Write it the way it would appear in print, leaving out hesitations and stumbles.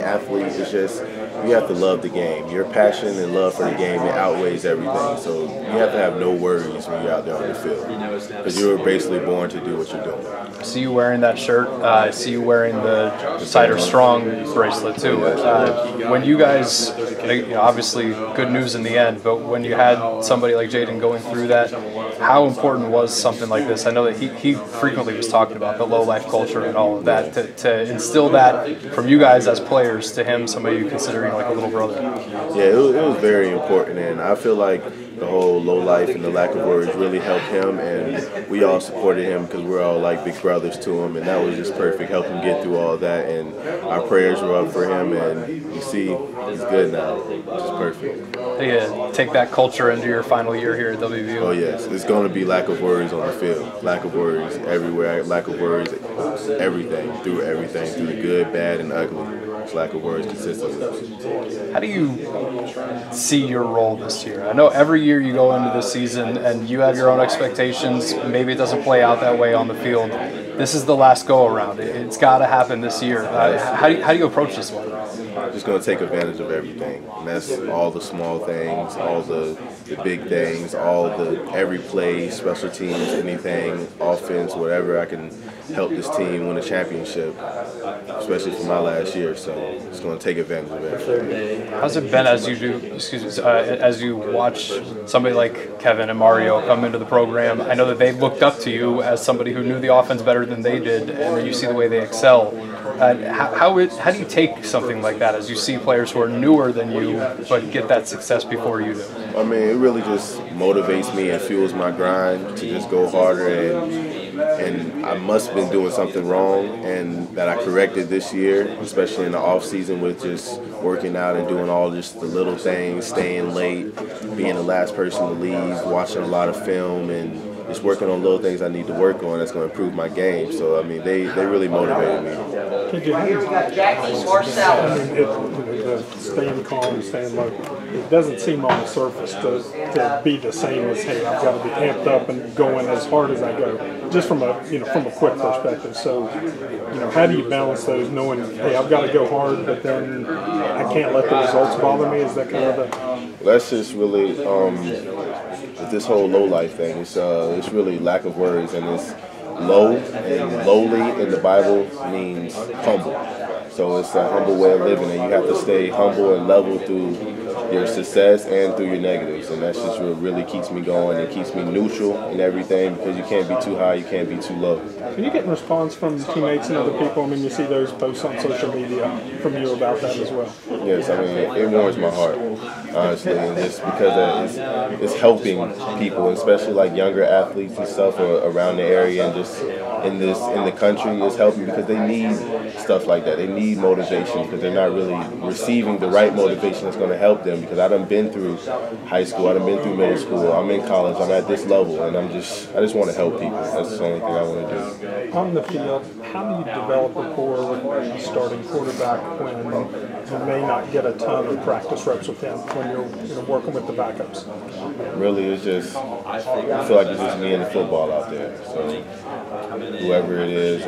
athlete, it's just you have to love the game. Your passion and love for the game, it outweighs everything. So you have to have no worries when you're out there on the field because you were basically born to do what you're doing. I see you wearing that shirt. I see you wearing the Cider Strong bracelet too. When you guys, obviously good news in the end, but when you had somebody like Jaden going through that, how important was something like this? I know that he frequently was talking about the low-life culture and all of that, to instill that from you guys as players to him, somebody you considering like a little brother. Yeah, it was very important, and I feel like the whole low life and the lack of words really helped him, and we all supported him because we're all like big brothers to him, and that was just perfect, help him get through all that, and our prayers were up for him, and you see he's good now, which is perfect. Yeah, take that culture into your final year here at WVU. Oh yes, it's going to be lack of words on the field, lack of words everywhere, lack of words everything, through the good, bad, and ugly. It's lack of words consistently. How do you see your role this year? I know every year you go into this season and you have your own expectations. Maybe it doesn't play out that way on the field. This is the last go-around. It's got to happen this year. How do you approach this one? Just going to take advantage of everything. And that's all the small things, all the big things, every play, special teams, anything, offense, whatever I can help this team win a championship, especially for my last year. So just going to take advantage of everything. How's it been as you watch somebody like Kevin and Mario come into the program? I know that they looked up to you as somebody who knew the offense better than they did, and then you see the way they excel. How do you take something like that as you see players who are newer than you but get that success before you do? I mean, it really just motivates me and fuels my grind to just go harder, and I must have been doing something wrong, and that I corrected this year, especially in the off season with just working out and doing all just the little things, staying late, being the last person to leave, watching a lot of film, and just working on little things I need to work on that's going to improve my game. So, I mean, they really motivated me. Staying calm, staying low, it doesn't seem on the surface to be the same as, hey, I've got to be amped up and going as hard as I go, just from a quick perspective. So, how do you balance those, knowing, hey, I've got to go hard, but then I can't let the results bother me? Is that kind of a... That's just really, with this whole low life thing, it's really lack of words, and it's low and lowly in the Bible means humble. So it's a humble way of living, and you have to stay humble and level through your success and through your negatives, and that's just what really keeps me going. It keeps me neutral in everything because you can't be too high, you can't be too low. Can you get response from teammates and other people? I mean, you see those posts on social media from you about that as well. Yes, I mean, it warms my heart, honestly, and just because it's helping people, especially like younger athletes and stuff around the area and just in the country. It's helping because they need stuff like that. They need motivation because they're not really receiving the right motivation that's going to help them. Because I done been through high school, I done been through middle school, I'm in college, I'm at this level, and I just want to help people. That's the only thing I want to do. On the field, how do you develop rapport with a starting quarterback when you may not get a ton of practice reps with him when you're working with the backups? Really, it's just, I feel like it's just me and the football out there. So whoever it is,